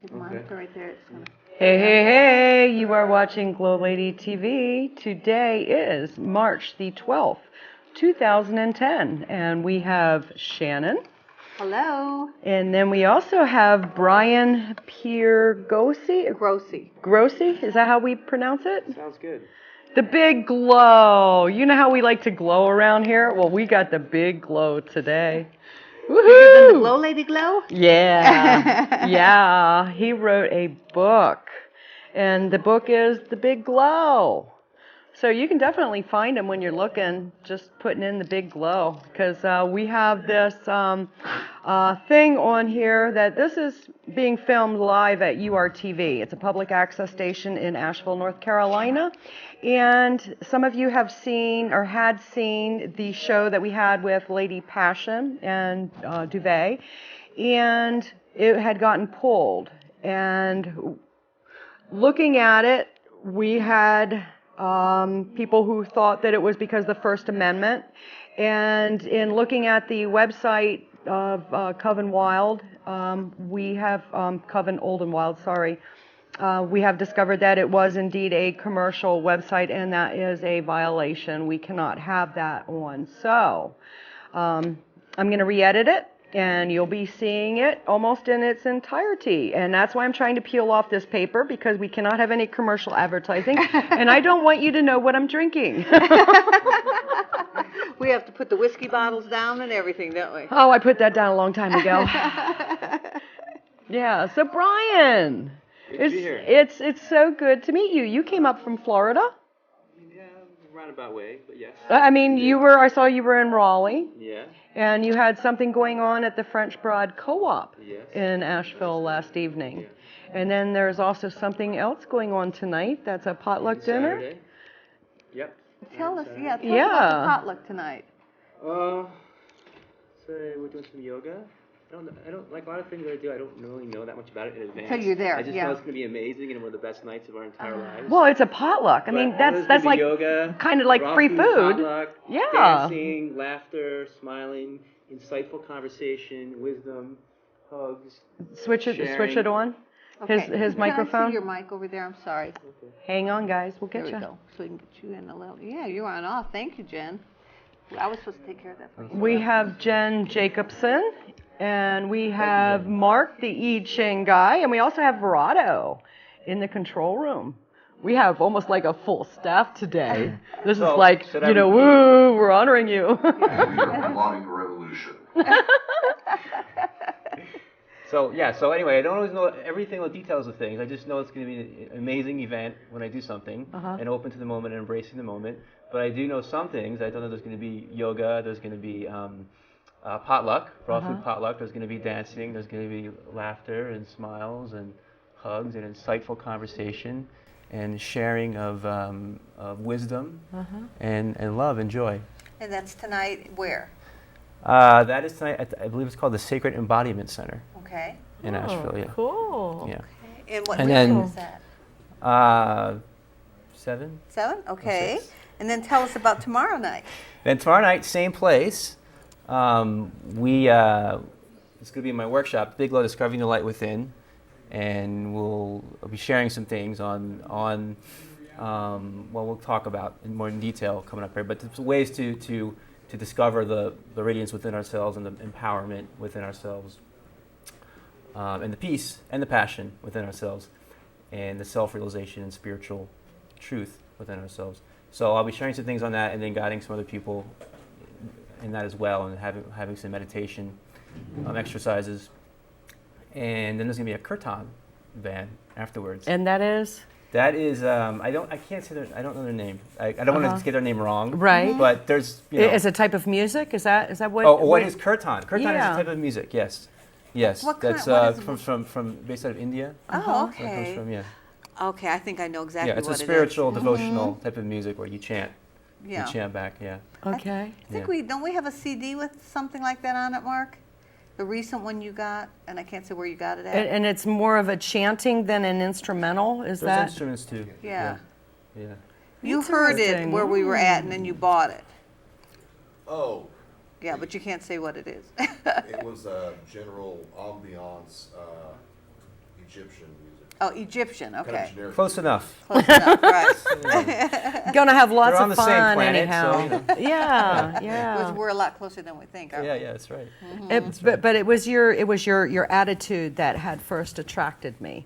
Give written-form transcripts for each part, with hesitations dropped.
Monitor right there. Hey, hey, hey, you are watching GLoLady TV. Today is March the 12th, 2010, and we have Shannon. Hello. And then we also have Brian Piergrossi. Grossi? Is that how we pronounce it? Sounds good. The big glow. You know how we like to glow around here? Well, we got the big glow today. Bigger than the GLoLady glow? Yeah. Yeah. He wrote a book. And the book is The Big Glow. So you can definitely find him when you're looking, just putting in The Big Glow. Because we have this thing on here that this is being filmed live at URTV. It's a public access station in Asheville, North Carolina. And some of you have seen or had seen the show that we had with Lady Passion and Duvet. And it had gotten pulled. And looking at it, we had people who thought that it was because of the First Amendment. And in looking at the website of Coven Wild, we have Coven Old and Wild, sorry. We have discovered that it was indeed a commercial website, and that is a violation. We cannot have that on. So I'm going to re-edit it, and you'll be seeing it almost in its entirety. And that's why I'm trying to peel off this paper, because we cannot have any commercial advertising, and I don't want you to know what I'm drinking. We have to put the whiskey bottles down and everything, don't we? Oh, I put that down a long time ago. Yeah, so Brian, Good to be here. it's so good to meet you. You came up from Florida. Yeah, roundabout way, but yes. I mean, I saw you were in Raleigh. Yeah. And you had something going on at the French Broad Co-op Yes. in Asheville last evening. Yeah. And then there's also something else going on tonight. That's a potluck dinner. Saturday. Yep. Tell us Yeah. about the potluck tonight. Say we're doing some yoga. I don't like a lot of things that I do. I don't really know that much about it in advance. So you're there, I just yeah. know it's going to be amazing and one of the best nights of our entire lives. Well, it's a potluck. I mean, that's like yoga, kind of like raw free food. Potluck, Yeah. Dancing, laughter, smiling, insightful conversation, wisdom, hugs. Switch it on. Okay. His Can microphone. I see your mic over there? I'm sorry. Okay. Hang on, guys. We'll get There we you. go. So we can get you in a little. Yeah, you're on off. Thank you, Jen. I was supposed to take care of that for you. We have Jen Jacobson, and we have Mark, the I Ching guy, and we also have Verado in the control room. We have almost like a full staff today. This is like, woo, we're honoring you. We are plotting a revolution. So anyway, I don't always know all the details of things. I just know it's going to be an amazing event when I do something, and open to the moment and embracing the moment. But I do know some things. I don't know there's going to be yoga, there's going to be potluck, raw food potluck, there's going to be dancing, there's going to be laughter and smiles and hugs and insightful conversation and sharing of wisdom and love and joy. And that's tonight where? That is tonight, I believe it's called the Sacred Embodiment Center Okay. in Asheville. Yeah. Cool. Yeah. And what And time then- is that? 7. 7? Okay. 6. And then tell us about tomorrow night. Then tomorrow night, same place. It's going to be my workshop, Big Glow, Discovering the Light Within, and I'll be sharing some things on we'll talk about in more detail coming up here. But there's ways to discover the radiance within ourselves and the empowerment within ourselves, and the peace and the passion within ourselves, and the self-realization and spiritual truth within ourselves. So I'll be sharing some things on that, and then guiding some other people in that as well, and having some meditation exercises. And then there's gonna be a kirtan band afterwards. And that is? That is I don't know their name. I don't want to get their name wrong. Right. But there's Is it a type of music? Is that what? what is kirtan? Kirtan is a type of music. Yes. Yes. What That's kind- what is from based out of India. Oh, Where it comes okay. from, yeah. Okay, I think I know exactly Yeah, it's what a it is. spiritual, devotional type of music where you chant. Yeah. You chant back, yeah. Okay. I think don't we have a CD with something like that on it, Mark? The recent one you got, and I can't say where you got it at. And it's more of a chanting than an instrumental, is There's that? instruments too. Yeah. Yeah. You heard it Interesting. where we were at, and then you bought it. Oh, Yeah, but you can't say what it is. it was a general ambiance. Egyptian music. Oh, Egyptian, Kind of okay. generic. Close enough. Close enough, right. Gonna have lots They're on of the same fun planet, anyhow. so, you know. Yeah, Because yeah. we're a lot closer than we think, aren't Yeah, we? yeah, that's right. But it was your attitude that had first attracted me.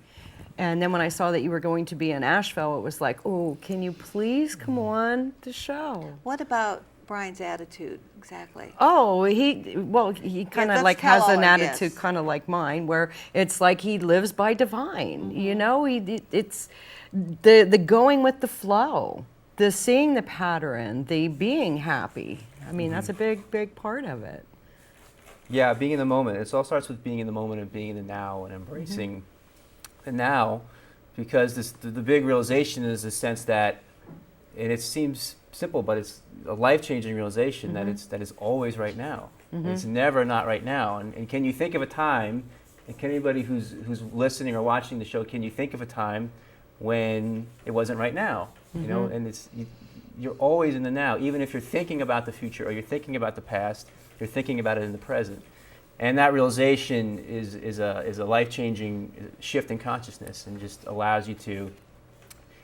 And then when I saw that you were going to be in Asheville, it was like, oh, can you please come on the show? What about Brian's attitude, exactly? Oh, he kind of let's like has tell, an I guess. attitude kind of like mine, where it's like he lives by divine. You know, it's the going with the flow, the seeing the pattern, the being happy. I mean, that's a big part of it. Yeah, being in the moment. It all starts with being in the moment and being in the now and embracing the now, because the big realization is the sense that, and it seems simple, but it's a life-changing realization that it's always right now. It's never not right now. And can you think of a time, and can anybody who's listening or watching the show, can you think of a time when it wasn't right now? You know, and you're always in the now. Even if you're thinking about the future or you're thinking about the past, you're thinking about it in the present. And that realization is a life-changing shift in consciousness, and just allows you to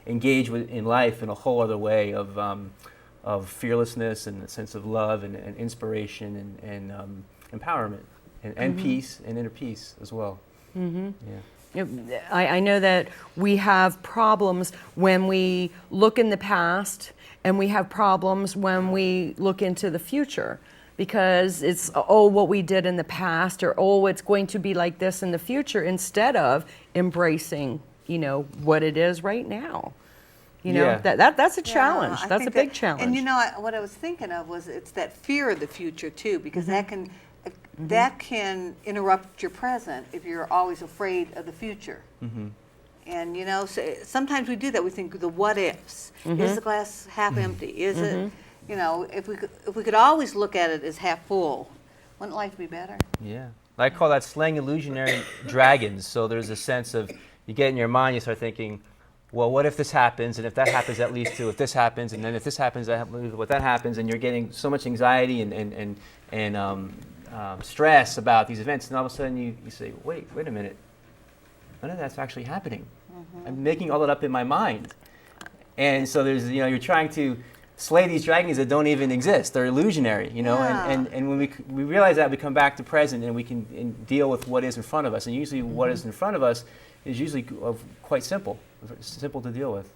engage in life in a whole other way of fearlessness and a sense of love and inspiration and empowerment and peace and inner peace as well. Yeah. I know that we have problems when we look in the past, and we have problems when we look into the future, because it's, oh, what we did in the past, or, oh, it's going to be like this in the future, instead of embracing, you know, what it is right now. You know, Yeah. that's a challenge. I That's a think big that- challenge. And you know, what I was thinking of was it's that fear of the future too, because that can interrupt your present if you're always afraid of the future. And you know, so sometimes we do that. We think the what ifs. Is the glass half empty? Is it? You know, if we could always look at it as half full, wouldn't life be better? Yeah. I call that slaying illusionary dragons. So there's a sense of, you get in your mind, you start thinking, well, what if this happens? And if that happens, that leads to, if this happens, and then if this happens, what that happens, and you're getting so much anxiety and stress about these events, and all of a sudden you say, wait a minute, none of that's actually happening. I'm making all that up in my mind. And so there's, you know, you're trying to slay these dragons that don't even exist. They're illusionary, you know, Yeah. and when we realize that, we come back to present, and we can deal with what is in front of us. And usually what is in front of us is usually quite simple to deal with.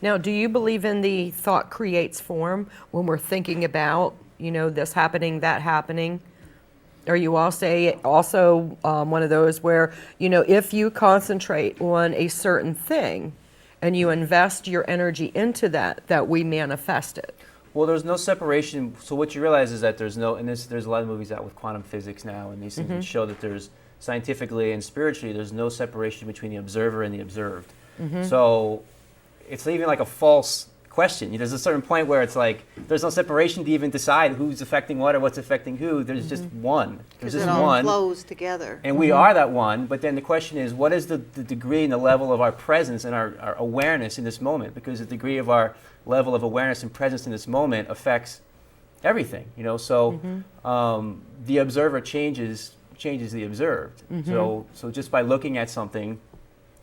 Now, do you believe in the thought creates form when we're thinking about, you know, this happening, that happening? Are you also one of those where, you know, if you concentrate on a certain thing and you invest your energy into that we manifest it? Well, there's no separation. So what you realize is that there's no, and there's a lot of movies out with quantum physics now, and these things that show that there's, scientifically and spiritually, there's no separation between the observer and the observed. So it's even like a false question. There's a certain point where it's like there's no separation to even decide who's affecting what or what's affecting who. There's just one. There's Because just it all one. flows together. And we are that one, but then the question is, what is the degree and the level of our presence and our awareness in this moment? Because the degree of our level of awareness and presence in this moment affects everything, you know? So the observer changes the observed. So just by looking at something,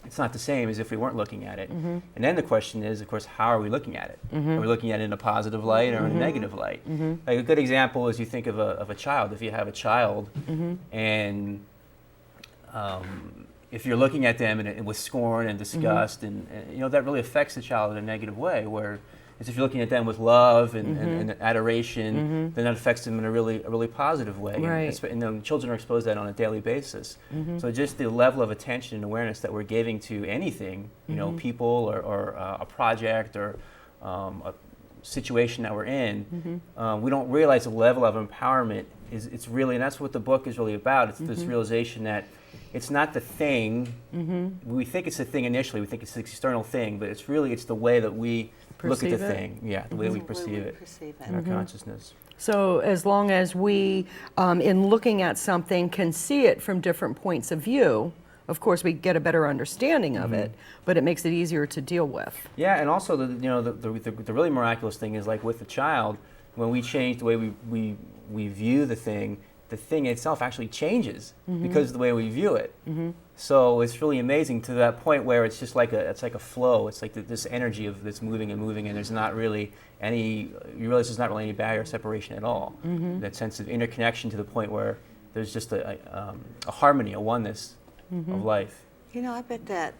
it's not the same as if we weren't looking at it. And then the question is, of course, how are we looking at it? Are we looking at it in a positive light or in a negative light? Like a good example is you think of a child. If you have a child and if you're looking at them and with scorn and disgust, and you know, that really affects the child in a negative way, where if you're looking at them with love and adoration, then that affects them in a really positive way. Right. And then children are exposed to that on a daily basis. So just the level of attention and awareness that we're giving to anything, you know, people or a project or a situation that we're in, we don't realize the level of empowerment it's really, and that's what the book is really about. It's this realization that it's not the thing. We think it's the thing initially. We think it's the external thing, but it's the way that we look at the thing. Yeah, the way we perceive it in our consciousness. So as long as we, in looking at something, can see it from different points of view, of course we get a better understanding of it, but it makes it easier to deal with. Yeah, and also the really miraculous thing is, like with the child, when we change the way we view the thing itself actually changes because of the way we view it. So it's really amazing to that point where it's just like it's like a flow. It's like this energy of that's moving and moving, and there's not really any. You realize there's not really any barrier or separation at all. That sense of interconnection to the point where there's just a harmony, a oneness of life. You know, I bet that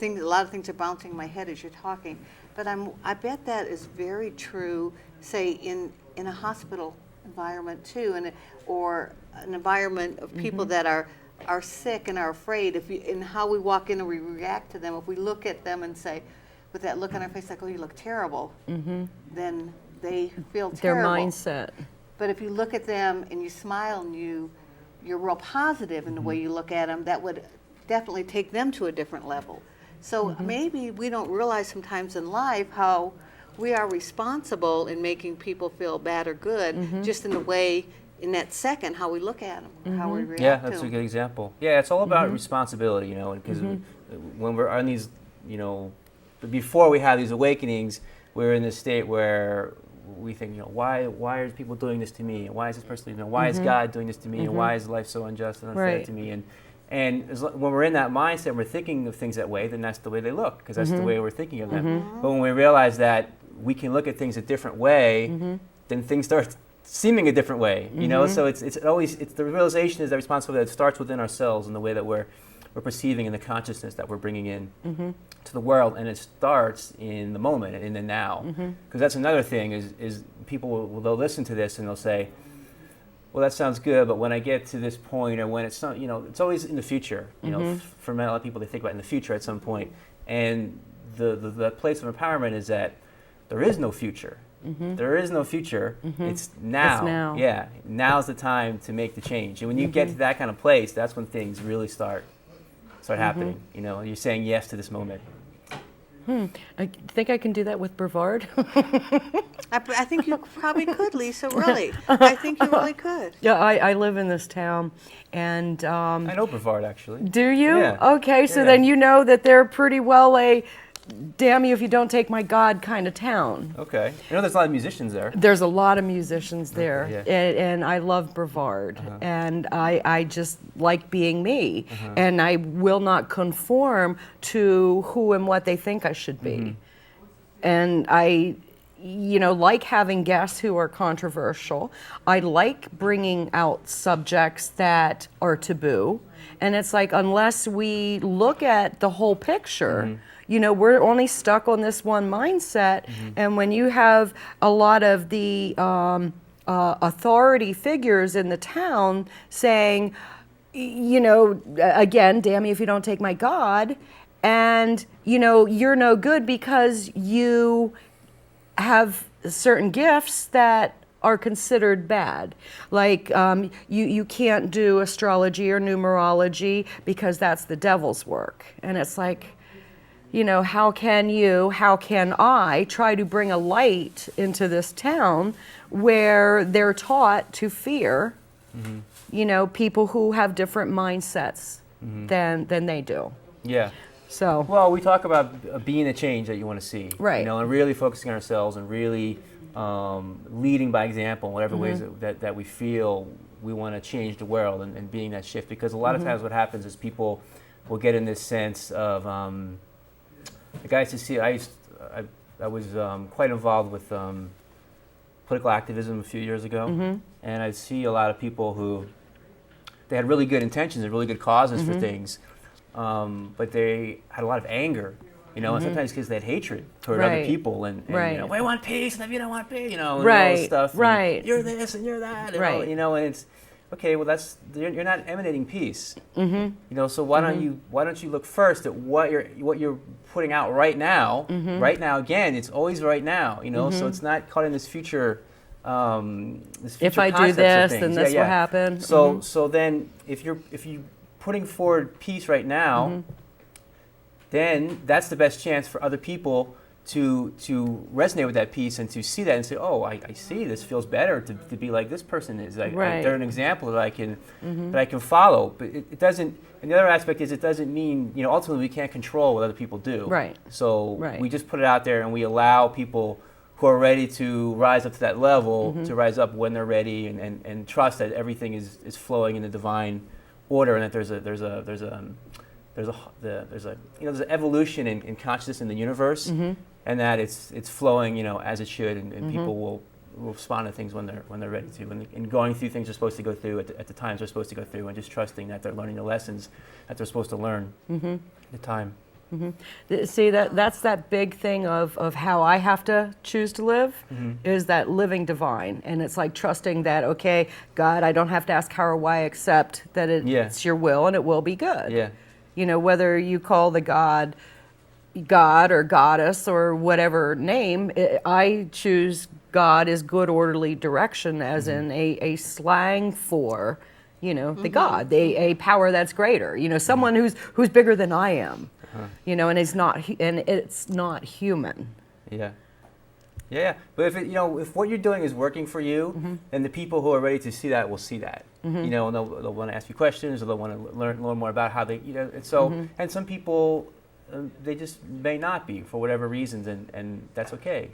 a lot of things are bouncing in my head as you're talking, but I bet that is very true, say, in a hospital environment too, or an environment of people that are sick and are afraid. In how we walk in and we react to them, if we look at them and say, with that look on our face like, oh, you look terrible, then they feel terrible. Their mindset. But if you look at them and you smile and you're real positive in the way you look at them, that would definitely take them to a different level. So maybe we don't realize sometimes in life how we are responsible in making people feel bad or good, just in the way, in that second, how we look at them, how we react to them. Yeah, that's a good example. Yeah, it's all about responsibility, you know, because when we're on these, you know, before we have these awakenings, we're in this state where we think, you know, why are people doing this to me? And why is this person, you know, why is God doing this to me? And why is life so unjust and unfair to me? And when we're in that mindset and we're thinking of things that way, then that's the way they look, because that's the way we're thinking of them. But when we realize that we can look at things a different way, then things start seeming a different way, you know? So it's the realization is that responsibility that starts within ourselves in the way that we're perceiving in the consciousness that we're bringing in to the world, and it starts in the moment and in the now. Because that's another thing is people they'll listen to this and they'll say, well, that sounds good, but when I get to this point, or when it's not, you know, it's always in the future. You know, for a lot of people, they think about in the future at some point, and the place of empowerment is that there is no future. There is no future. It's now. It's now. Yeah, now's the time to make the change. And when you get to that kind of place, that's when things really start happening. You know, you're saying yes to this moment. I think I can do that with Brevard. I think you probably could, Lisa, really. I think you really could. Yeah, I live in this town, and I know Brevard, actually. do you? Yeah. Okay, so Yeah. then you know that they're pretty well a damn you if you don't take my God kind of town. Okay. I know there's a lot of musicians there. There's a lot of musicians there, yeah. and I love Brevard, and I just like being me, and I will not conform to who and what they think I should be. And I, you know, like having guests who are controversial. I like bringing out subjects that are taboo, and it's like, unless we look at the whole picture, you know, we're only stuck on this one mindset. And when you have a lot of the authority figures in the town saying, you know, again, damn you if you don't take my God, and, you know, you're no good because you have certain gifts that are considered bad. Like you can't do astrology or numerology because that's the devil's work. And it's like, you know, how can I try to bring a light into this town where they're taught to fear, you know, people who have different mindsets than they do. Yeah. So. Well, we talk about being the change that you want to see. Right. You know, and really focusing on ourselves and really leading by example in whatever ways that we feel we want to change the world and being that shift. Because a lot of times what happens is people will get in this sense of, like I used to see, I was quite involved with political activism a few years ago, and I'd see a lot of people who, they had really good intentions and really good causes for things, but they had a lot of anger, you know, and sometimes because they had hatred toward other people, and you know, we want peace, and if you don't want peace, you know, and all this stuff, and you're this and you're that, and all, you know, and it's, okay, well you're not emanating peace, you know, so why don't you look first at what you're putting out right now, again, it's always right now, you know, so it's not caught in this future if I do this, then this will happen. So then if you're putting forward peace right now, then that's the best chance for other people to resonate with that peace and to see that and say, oh, I see, this feels better to be like this person is. They're an example that I can follow. But it doesn't. And the other aspect is it doesn't mean, you know, ultimately we can't control what other people do. Right. So we just put it out there and we allow people who are ready to rise up to that level to rise up when they're ready and trust that everything is flowing in the divine order, and that there's an evolution in consciousness in the universe, and that it's flowing, as it should, and people will respond to things when they're ready to, and going through things they're supposed to go through at the times they're supposed to go through, and just trusting that they're learning the lessons that they're supposed to learn at the time. See, that's that big thing of how I have to choose to live, is that living divine. And it's like trusting that, okay, God, I don't have to ask how or why, except that it's your will and it will be good. Yeah. Whether you call the God or goddess or whatever name, I choose God is good orderly direction, as in a slang for, the God, a power that's greater, someone who's bigger than I am. And it's not human. Yeah. But if what you're doing is working for you, then the people who are ready to see that will see that. And they'll want to ask you questions, or they'll want to learn more about how they, and so, and some people, they just may not be for whatever reasons, and that's okay.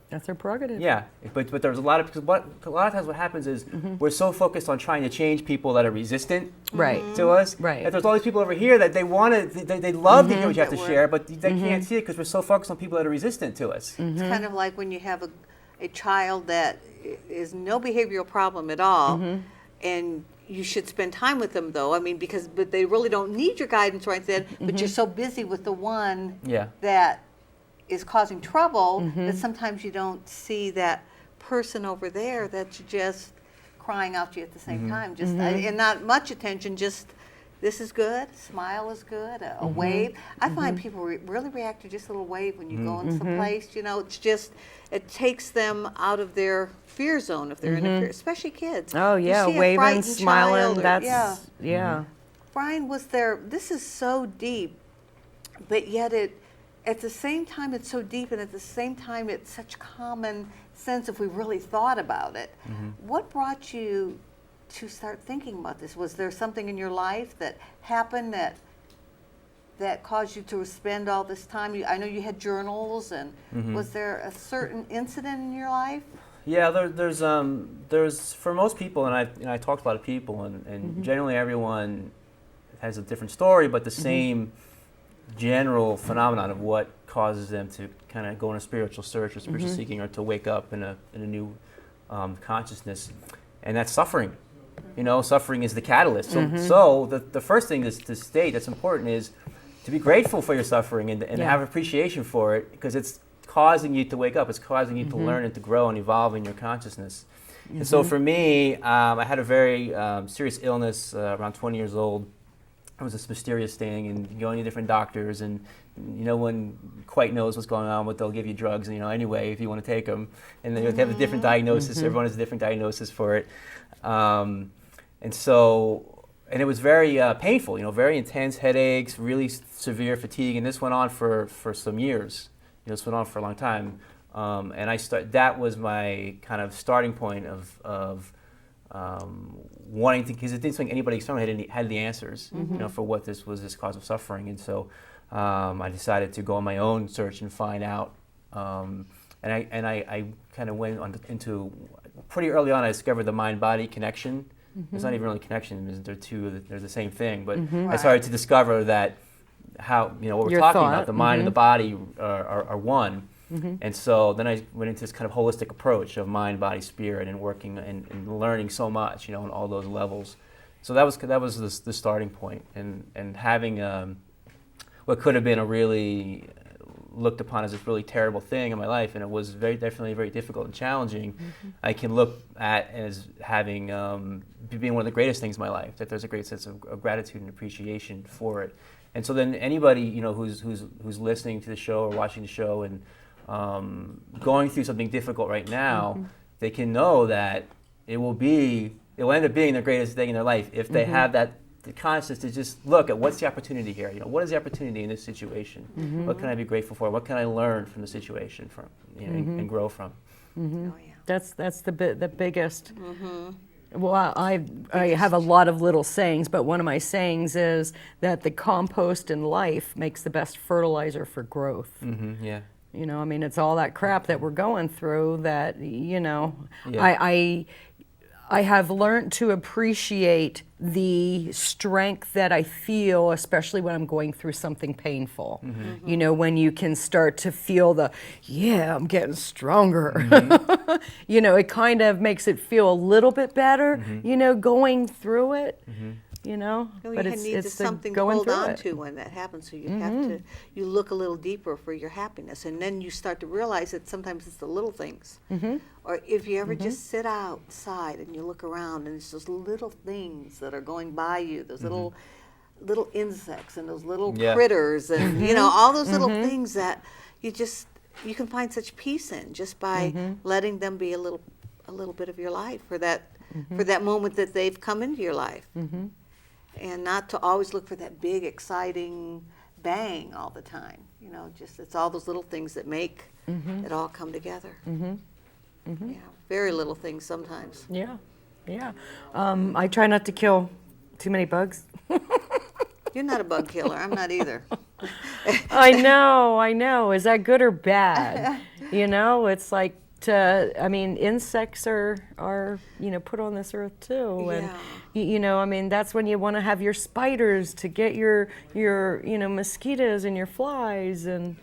That's their prerogative. Yeah, but there's a lot of times what happens is we're so focused on trying to change people that are resistant to us. Right. And there's all these people over here that they love to hear what you have to share, but they can't see it because we're so focused on people that are resistant to us. It's kind of like when you have a child that is no behavioral problem at all, and you should spend time with them, though. I mean, but they really don't need your guidance right then. But you're so busy with the one that is causing trouble that sometimes you don't see that person over there that's just crying out to you at the same time. Just and not much attention. Just this is good. Smile is good. A wave. I find people really react to just a little wave when you go in some place. It's just it takes them out of their fear zone if they're in a fear, especially kids. Oh yeah, waving, smiling. Brian was there. This is so deep, but yet at the same time, it's so deep, and at the same time, it's such common sense if we really thought about it. What brought you to start thinking about this? Was there something in your life that happened that caused you to spend all this time? I know you had journals, and was there a certain incident in your life? Yeah, there's for most people, and I talked to a lot of people, and generally everyone has a different story, but the same general phenomenon of what causes them to kind of go on a spiritual search or spiritual seeking, or to wake up in a new consciousness, and that's suffering. Suffering is the catalyst. So the first thing to state that's important is to be grateful for your suffering and have appreciation for it, because it's causing you to wake up. It's causing you to learn and to grow and evolve in your consciousness. And so for me, I had a very serious illness around 20 years old. It was this mysterious thing, and going to different doctors, and no one quite knows what's going on, but they'll give you drugs, anyway, if you want to take them. And then you have a different diagnosis. Everyone has a different diagnosis for it. And it was very painful, very intense headaches, really severe fatigue, and this went on for some years. This went on for a long time. And that was my kind of starting point of wanting to, because it didn't seem like anybody externally had the answers, for what this cause of suffering. And so I decided to go on my own search and find out. And I kind of went into pretty early on. I discovered the mind-body connection. It's not even really a connection. They're the same thing. But I started to discover that how what we're talking about, the mind and the body are one. And so then I went into this kind of holistic approach of mind, body, spirit, and working and learning so much, on all those levels. So that was the starting point, and having what could have been a really looked upon as this really terrible thing in my life, and it was definitely very difficult and challenging. I can look at as having being one of the greatest things in my life. That there's a great sense of gratitude and appreciation for it. And so then anybody who's listening to the show or watching the show and going through something difficult right now, they can know that it will end up being the greatest thing in their life if they have the consciousness to just look at what's the opportunity here. What is the opportunity in this situation? What can I be grateful for? What can I learn from the situation and grow from? Oh, yeah. That's the biggest. Well, I have a lot of little sayings, but one of my sayings is that the compost in life makes the best fertilizer for growth. Yeah. It's all that crap that we're going through that, I have learned to appreciate the strength that I feel, especially when I'm going through something painful. You know, when you can start to feel I'm getting stronger. You know, it kind of makes it feel a little bit better, you know, going through it. You know, but you it's need the something to going hold through on it. to when that happens. So you have to, you look a little deeper for your happiness, and then you start to realize that sometimes it's the little things. Or if you ever just sit outside and you look around, and it's those little things that are going by you, those little insects and those little critters, and you know, all those little things that you can find such peace in just by letting them be a little bit of your life for that moment that they've come into your life. And not to always look for that big, exciting bang all the time. You know, just it's all those little things that make it all come together. Yeah, very little things sometimes. Yeah. I try not to kill too many bugs. You're not a bug killer. I'm not either. I know. Is that good or bad? You know, it's like insects are you know, put on this earth too, and you know, I mean, that's when you want to have your spiders to get your you know, mosquitoes and your flies, and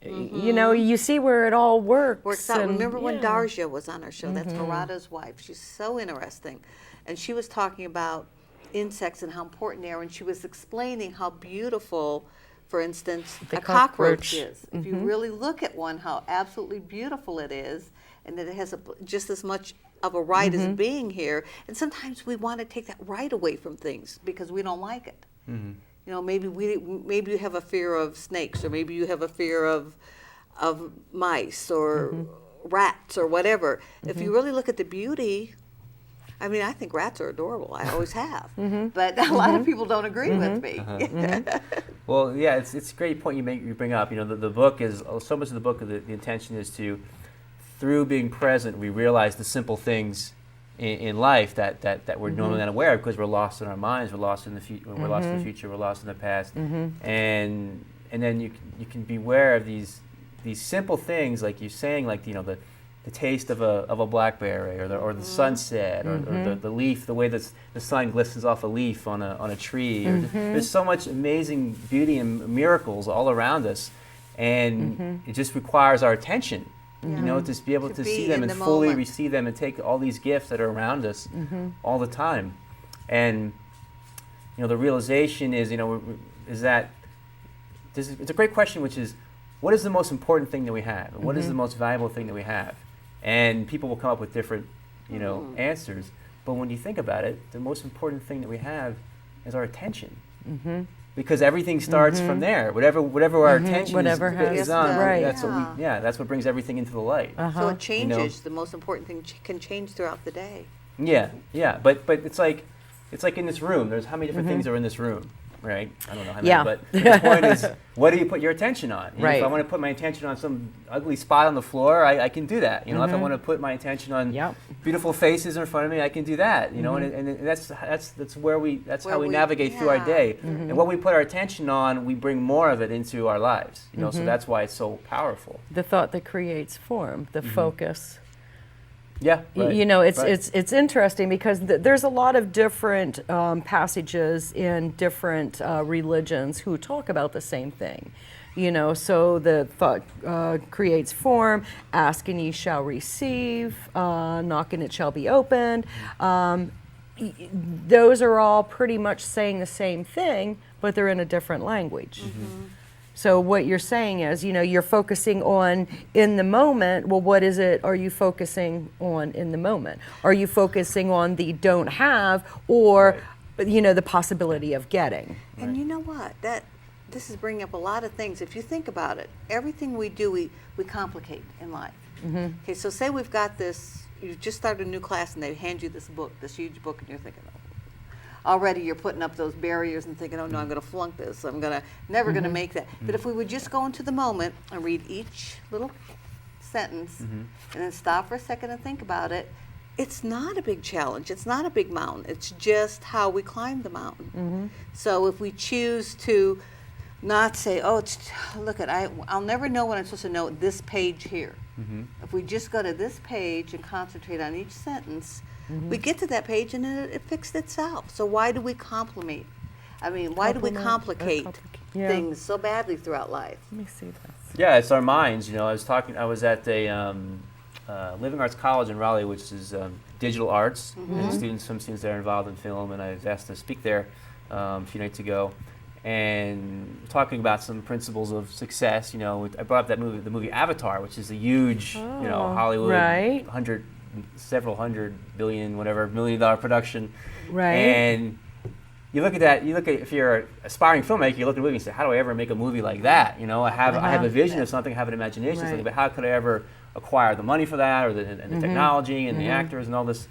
you know, you see where it all works out. and, Remember when Darja was on our show? That's Harada's wife. She's so interesting, and she was talking about insects and how important they are, and she was explaining how beautiful, for instance, a cockroach is. If you really look at one, how absolutely beautiful it is, and that it has just as much of a right as being here. And sometimes we want to take that right away from things because we don't like it. You know, maybe you have a fear of snakes, or maybe you have a fear of mice or rats or whatever. If you really look at the beauty, I mean, I think rats are adorable. I always have. But a lot of people don't agree with me. Well, yeah, it's a great point you bring up. You know, the book is, so much of the book, the intention is to, through being present, we realize the simple things in life that we're normally unaware of because we're lost in our minds, we're lost in the future, we're lost in the future, we're lost in the past, and then you can be aware of these simple things, like you're saying, like, you know, the taste of a blackberry, or the sunset, or the leaf, the way the sun glistens off a leaf on a tree. There's so much amazing beauty and miracles all around us, and it just requires our attention. You know, to be able to see them and fully receive them and take all these gifts that are around us all the time. And, you know, the realization is, you know, is that it's a great question, which is, what is the most important thing that we have? What is the most valuable thing that we have? And people will come up with different, you know, answers. But when you think about it, the most important thing that we have is our attention. Because everything starts from there. Whatever our attention is on, that's what brings everything into the light. So it changes. You know? The most important thing can change throughout the day. Yeah. But it's like in this room. There's how many different things are in this room, right? I don't know how many, but the point is, what do you put your attention on? You know, if I want to put my attention on some ugly spot on the floor, I can do that. You know, if I want to put my attention on beautiful faces in front of me, I can do that. You know, and that's how we navigate through our day. And what we put our attention on, we bring more of it into our lives. You know, so that's why it's so powerful. The thought that creates form, the focus. Yeah, right, you know, it's interesting because there's a lot of different passages in different religions who talk about the same thing. You know, so the thought creates form, ask and ye shall receive, knock and it shall be opened. Those are all pretty much saying the same thing, but they're in a different language. So what you're saying is, you know, you're focusing on in the moment. Well, what is it are you focusing on in the moment? Are you focusing on the don't have, or, you know, the possibility of getting? And you know what? This is bringing up a lot of things. If you think about it, everything we do, we complicate in life. Okay, so say we've got this, you've just started a new class and they hand you this book, this huge book, and you're thinking, already you're putting up those barriers and thinking, oh no, I'm going to flunk this. I'm never going to make that. But if we would just go into the moment and read each little sentence and then stop for a second and think about it, it's not a big challenge. It's not a big mountain. It's just how we climb the mountain. So if we choose to not say, oh, look I'll never know when I'm supposed to know this page here. If we just go to this page and concentrate on each sentence, we get to that page and it fixed itself. So why do we complicate Yeah. things so badly throughout life? Let me see this. Yeah, it's our minds. You know, I was at a Living Arts College in Raleigh, which is digital arts, and some students there are involved in film, and I was asked to speak there a few nights ago, and talking about some principles of success. You know, I brought up the movie Avatar, which is a huge, Hollywood, right. several hundred billion, whatever, $1 million production, Right. and you look at that. If you're an aspiring filmmaker, you look at a movie and say, "How do I ever make a movie like that?" You know, I have a vision of something, I have an imagination of something, but how could I ever acquire the money for that, or the technology and the actors and all this?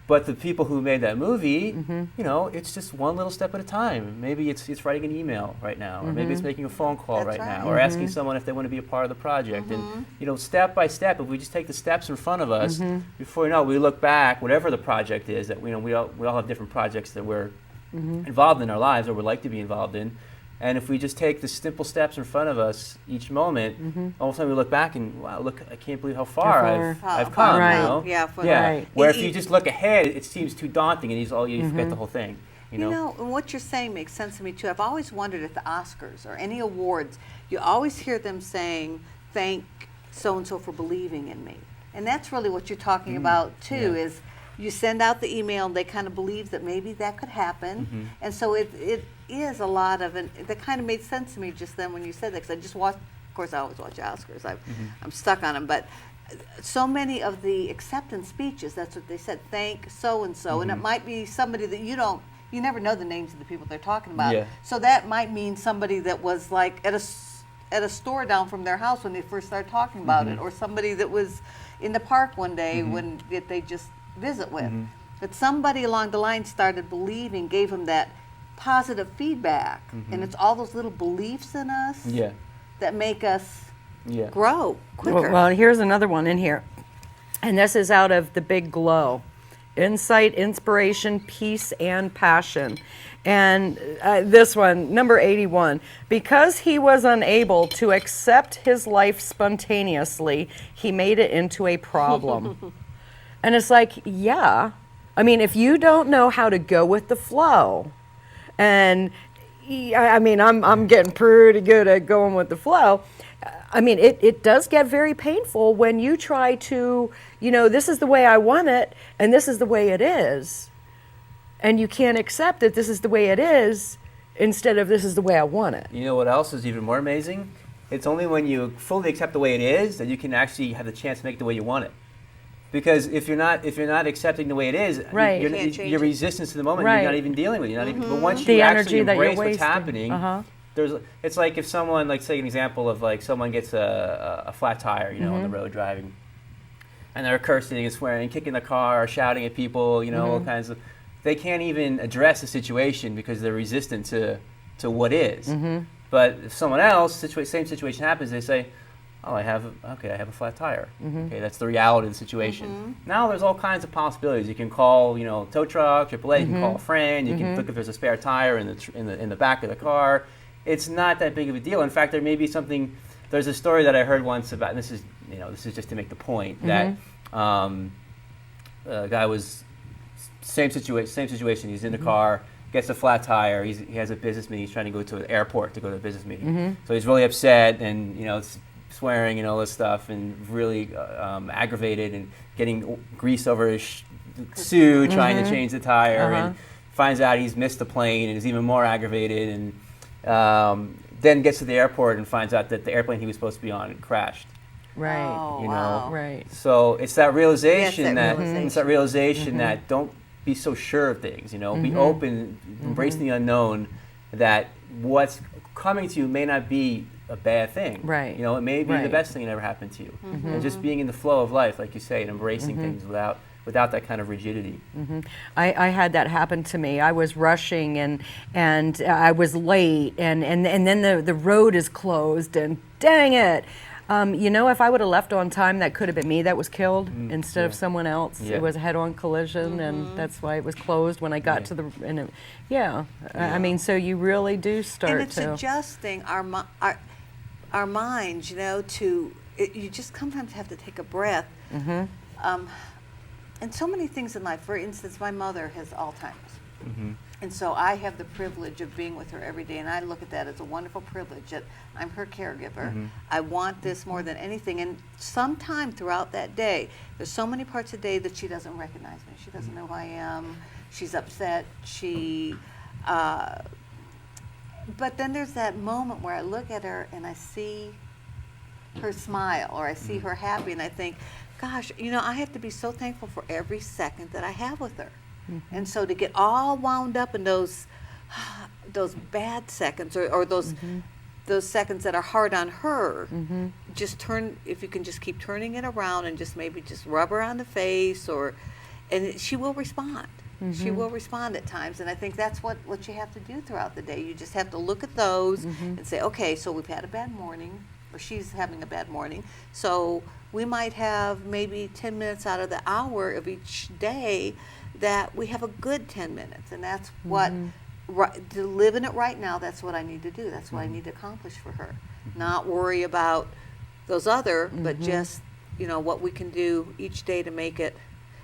But the people who made that movie, you know, it's just one little step at a time. Maybe it's writing an email right now, or maybe it's making a phone call That's right right. now, or asking someone if they want to be a part of the project. And you know, step by step, if we just take the steps in front of us, before you know it, we look back, whatever the project is that we all have different projects that we're involved in our lives or would like to be involved in. And if we just take the simple steps in front of us each moment, all of a sudden we look back and, wow, look, I can't believe how far I've come. Right. You know? Yeah, Right. Where if you just look ahead, it seems too daunting, and you forget the whole thing. You know? And what you're saying makes sense to me too. I've always wondered at the Oscars or any awards, you always hear them saying, "Thank so and so for believing in me," and that's really what you're talking about too. Yeah. Is you send out the email and they kind of believe that maybe that could happen, and so it is a lot of that kind of made sense to me just then when you said that, because I just watched. Of course, I always watch Oscars. I'm stuck on them, but so many of the acceptance speeches, that's what they said. Thank so and so, and it might be somebody that you never know the names of the people they're talking about. Yeah. So that might mean somebody that was like at a store down from their house when they first started talking about it, or somebody that was in the park one day when they just visit with. That somebody along the line started believing, gave them that positive feedback, and it's all those little beliefs in us that make us grow quicker. Well, here's another one in here. And this is out of The Big Glow. Insight, inspiration, peace, and passion. And this one, number 81. Because he was unable to accept his life spontaneously, he made it into a problem. And it's like, yeah. I mean, if you don't know how to go with the flow, and I mean, I'm getting pretty good at going with the flow. I mean, it does get very painful when you try to, this is the way I want it, and this is the way it is. And you can't accept that this is the way it is, instead of this is the way I want it. You know what else is even more amazing? It's only when you fully accept the way it is that you can actually have the chance to make it the way you want it. Because if you're not accepting the way it is, Right. You can't change your it. resistance to the moment, Right. you're not even dealing with it. You're not even, but once The you energy actually that you're embrace what's wasting. happening, it's like if someone, like say an example of like someone gets a flat tire, on the road driving, and they're cursing and swearing, kicking the car, or shouting at people, all kinds of. They can't even address the situation because they're resistant to what is. But if someone else, same situation happens, they say, "Oh, I have a flat tire." Okay, that's the reality of the situation. Now there's all kinds of possibilities. You can call, tow truck, AAA. You can call a friend. You can look if there's a spare tire in the back of the car. It's not that big of a deal. In fact, there may be something. There's a story that I heard once about, and this is just to make the point that a guy was same situation. He's in the car, gets a flat tire. He has a business meeting. He's trying to go to an airport to go to a business meeting. So he's really upset and swearing and all this stuff, and really aggravated, and getting grease over his suit, trying to change the tire, and finds out he's missed the plane and is even more aggravated, and then gets to the airport and finds out that the airplane he was supposed to be on crashed. Right. Oh, You know. wow. Right. So it's that realization Yes, that realization that don't be so sure of things. Be open, embrace the unknown. That what's coming to you may not be a bad thing. Right. It may be the Right. best thing that ever happened to you. And just being in the flow of life, like you say, and embracing things without that kind of rigidity. I had that happen to me. I was rushing and I was late, and then the road is closed, and dang it, You know, if I would have left on time, that could have been me that was killed instead of yeah. someone else. Yeah. It was a head-on collision, and that's why it was closed when I got to the. And it, I mean, so you really do start And it's to. adjusting our minds, you know, you just sometimes have to take a breath. And so many things in life. For instance, my mother has Alzheimer's. And so I have the privilege of being with her every day, and I look at that as a wonderful privilege that I'm her caregiver. I want this more than anything. And sometime throughout that day, there's so many parts of the day that she doesn't recognize me. She doesn't know who I am. She's upset. But then there's that moment where I look at her and I see her smile, or I see her happy, and I think, gosh, you know, I have to be so thankful for every second that I have with her. And so to get all wound up in those bad seconds, or those seconds that are hard on her, if you can just keep turning it around and just maybe just rub her on the face, and she will respond. She will respond at times, and I think that's what you have to do throughout the day. You just have to look at those and say, okay, so we've had a bad morning, or she's having a bad morning, so we might have maybe 10 minutes out of the hour of each day that we have a good 10 minutes, and that's what, to live in it right now, that's what I need to do. That's what I need to accomplish for her. Not worry about those other, but just, you know, what we can do each day to make it.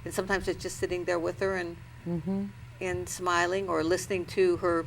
And sometimes it's just sitting there with her and smiling, or listening to her,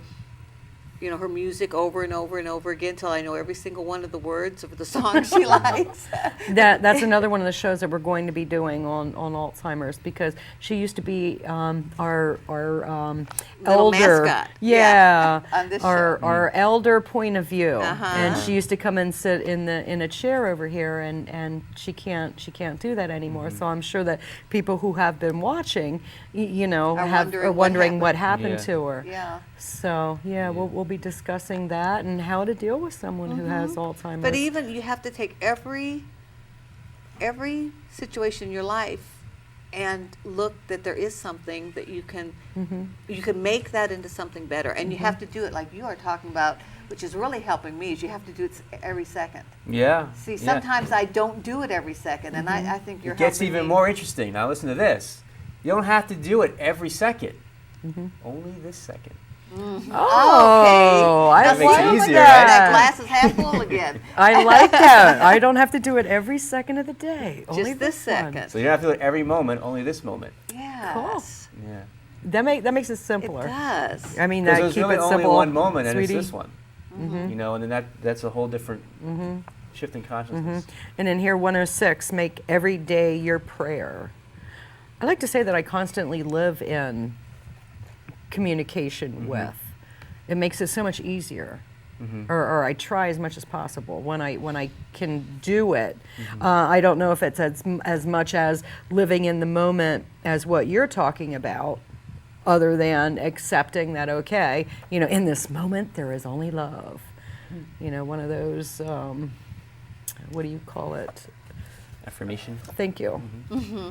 you know, her music over and over and over again till I know every single one of the words of the songs she likes. That's another one of the shows that we're going to be doing on Alzheimer's, because she used to be our Little elder, mascot. On this our elder point of view, Uh-huh. and she used to come and sit in a chair over here, and she can't do that anymore. So I'm sure that people who have been watching, you know, are wondering what happened to her. Yeah. So we'll be discussing that and how to deal with someone who has Alzheimer's. But even you have to take every situation in your life and look that there is something that you can make that into something better, and you have to do it like you are talking about, which is really helping me. Is you have to do it every second. Yeah. See, sometimes I don't do it every second, and I think you're It gets helping even me. more interesting. Now listen to this. You don't have to do it every second. Only this second. Oh, I That makes it like easier, That right? glass is half full again. I like that. I don't have to do it every second of the day. Only Just this one. second. So you don't have to do it every moment, only this moment. Yes. Yeah. That makes it It simpler. does. I mean, Because that there's keep really it only simple, one moment, and sweetie. it's this one. You know, and then that's a whole different shift in consciousness. And in here, 106, make every day your prayer. I like to say that I constantly live in communication with. It makes it so much easier. Or I try as much as possible when I can do it. I don't know if it's as much as living in the moment as what you're talking about, other than accepting that, okay, you know, in this moment there is only love. You know, one of those, what do you call it? Affirmation. Thank you.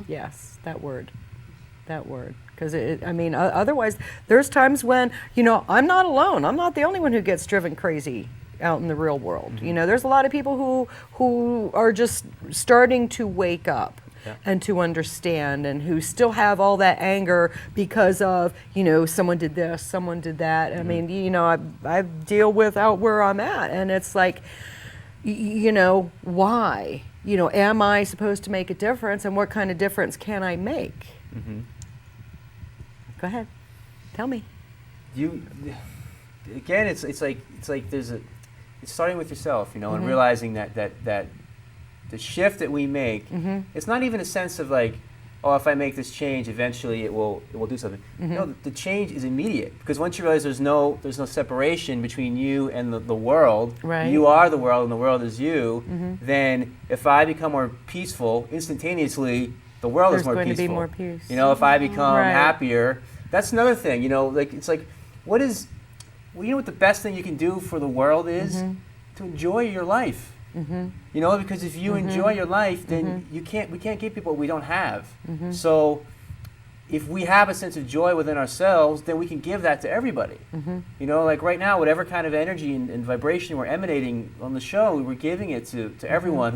Yes, that word. Because I mean, otherwise, there's times when, you know, I'm not alone. I'm not the only one who gets driven crazy out in the real world. You know, there's a lot of people who are just starting to wake up and to understand, and who still have all that anger because of, you know, someone did this, someone did that. I mean, you know, I deal with out where I'm at, and it's like, you know, why? You know, am I supposed to make a difference, and what kind of difference can I make? Go ahead, tell me. Again, it's like it's starting with yourself, you know, and realizing that the shift that we make, it's not even a sense of like, oh, if I make this change, eventually it will do something. No, the change is immediate, because once you realize there's no separation between you and the world, Right. you are the world and the world is you, then if I become more peaceful, instantaneously the world There's is more going peaceful. to be more peace. You know, if I become Right. happier, that's another thing. You know, like it's like, you know what the best thing you can do for the world is? To enjoy your life. You know, because if you enjoy your life, then we can't give people what we don't have. So if we have a sense of joy within ourselves, then we can give that to everybody. You know, like right now, whatever kind of energy and vibration we're emanating on the show, we're giving it to everyone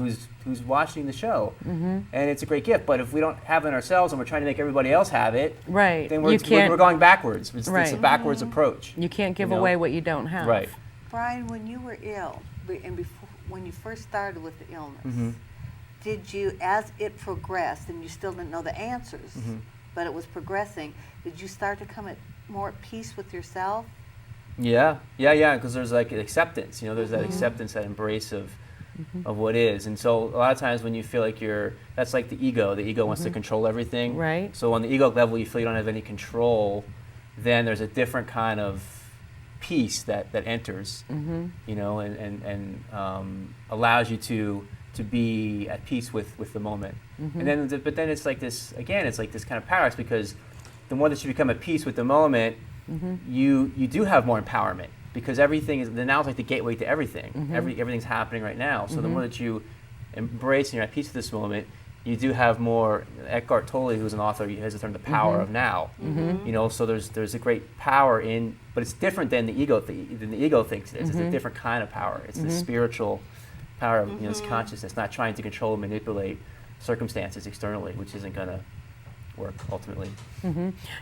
who's watching the show, and it's a great gift. But if we don't have it in ourselves and we're trying to make everybody else have it, Right. then You can't- we're going backwards. It's Right. a backwards approach. You can't give you know? away what you don't have. Right. Brian, when you were ill, and before, when you first started with the illness, Mm-hmm. did you, as it progressed, and you still didn't know the answers, Mm-hmm. but it was progressing, did you start to come at more at peace with yourself? Yeah, because there's like acceptance, you know, there's that acceptance, that embrace of what is. And so a lot of times when you feel like that's like the ego wants to control everything. Right. So on the ego level, you feel you don't have any control, then there's a different kind of peace that enters, you know, and allows you to be at peace with the moment. And then, but then it's like this, again, it's like this kind of paradox, because the more that you become at peace with the moment, you do have more empowerment, because everything is, now it's like the gateway to everything. Everything's happening right now. So the more that you embrace and you're at peace with this moment, you do have more. Eckhart Tolle, who's an author, he has the term the power of now. You know, so there's a great power in, but it's different than the ego thinks it is. It's a different kind of power. It's the spiritual power of, you know, this consciousness, not trying to control and manipulate circumstances externally, which isn't going to work ultimately.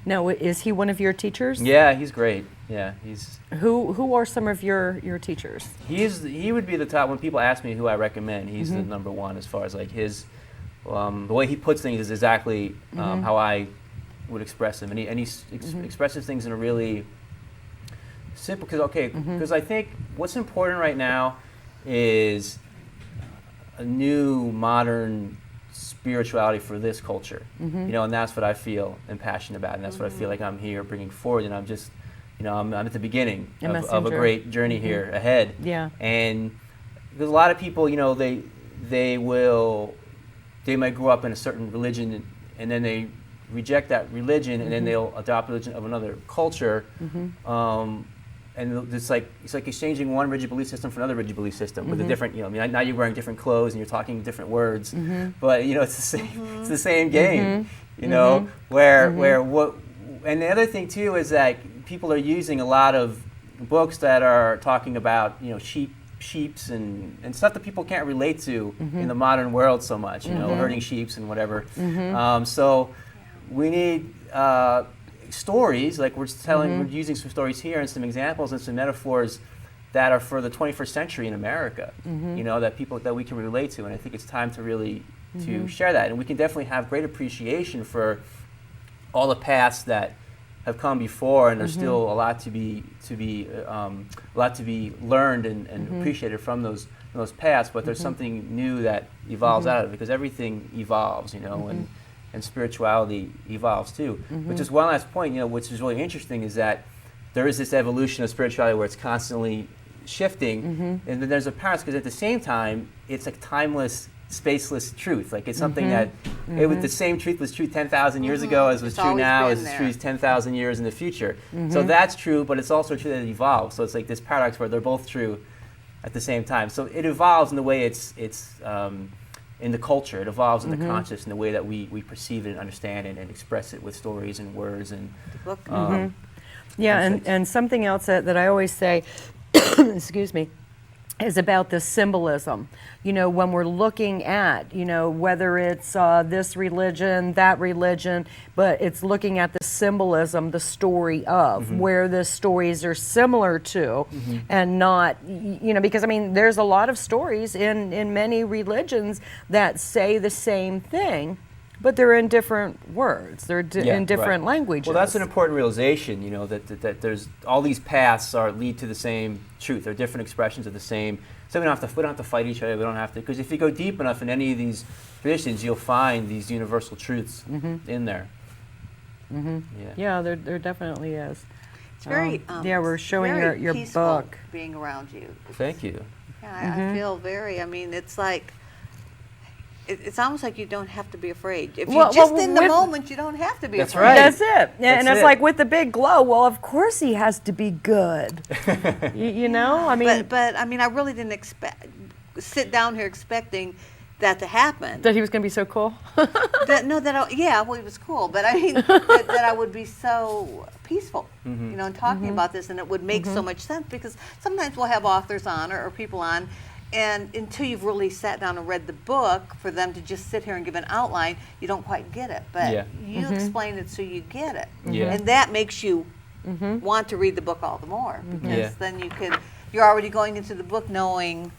Now, is he one of your teachers? Yeah, he's great. Yeah, he's. Who are some of your teachers? He would be the top. When people ask me who I recommend, he's the number one as far as like his. The way he puts things is exactly how I would express them, and he expresses things in a really simple. Because I think what's important right now is a new modern spirituality for this culture, you know, and that's what I feel and passionate about, and that's what I feel like I'm here bringing forward, and I'm just, you know, I'm at the beginning of a messenger. great journey here ahead. Yeah. And because a lot of people, you know, they might grow up in a certain religion, and then they reject that religion, and then they'll adopt religion of another culture, and it's like exchanging one rigid belief system for another rigid belief system with a different, you know, I mean, now you're wearing different clothes and you're talking different words, but you know, it's the same, it's the same game, you know, where what, and the other thing too is that people are using a lot of books that are talking about, you know, sheeps and stuff that people can't relate to in the modern world so much, you know, herding sheeps and whatever. So we need stories, like we're telling, we're using some stories here and some examples and some metaphors that are for the 21st century in America, you know, that we can relate to. And I think it's time to really to share that. And we can definitely have great appreciation for all the paths that have come before, and there's still a lot to be learned and appreciated from those paths. But there's something new that evolves out of it, because everything evolves, you know, and spirituality evolves too. But just one last point, you know, which is really interesting, is that there is this evolution of spirituality where it's constantly shifting, and then there's a paradox, because at the same time, it's like timeless, spaceless truth. Like it's something that it was the same truth was true 10,000 years ago as was It's true always now, been as there. true 10,000 years in the future. So that's true, but it's also true that it evolves. So it's like this paradox where they're both true at the same time. So it evolves in the way it's in the culture. It evolves in the conscious, in the way that we perceive it and understand it and express it with stories and words and Book. Yeah, Perfect. and something else that I always say, excuse me, is about the symbolism. You know, when we're looking at, you know, whether it's this religion, that religion, but it's looking at the symbolism, the story of, where the stories are similar to, and not, you know, because I mean, there's a lot of stories in many religions that say the same thing, but they're in different words. They're in different languages. Well, that's an important realization, you know, that there's all these paths lead to the same truth. They're different expressions of the same. So we don't have to fight each other. We don't have to, because if you go deep enough in any of these traditions, you'll find these universal truths in there. Yeah, there definitely is. It's very yeah, we're showing very your peaceful book. being around you. Thank you. Yeah, I feel very. I mean, it's like it's almost like you don't have to be afraid. If you're just in the moment, you don't have to be That's afraid. right. That's it. And That's it's it. like with the big glow, well, of course he has to be good. you know, I mean, But I mean, I really didn't sit down here expecting that to happen. That he was going to be so cool. Yeah, well, it was cool, but I mean that I would be so peaceful, in talking about this, and it would make so much sense, because sometimes we'll have authors on or people on, and until you've really sat down and read the book, for them to just sit here and give an outline, you don't quite get it. But you explain it so you get it, and that makes you want to read the book all the more, because then you're already going into the book knowing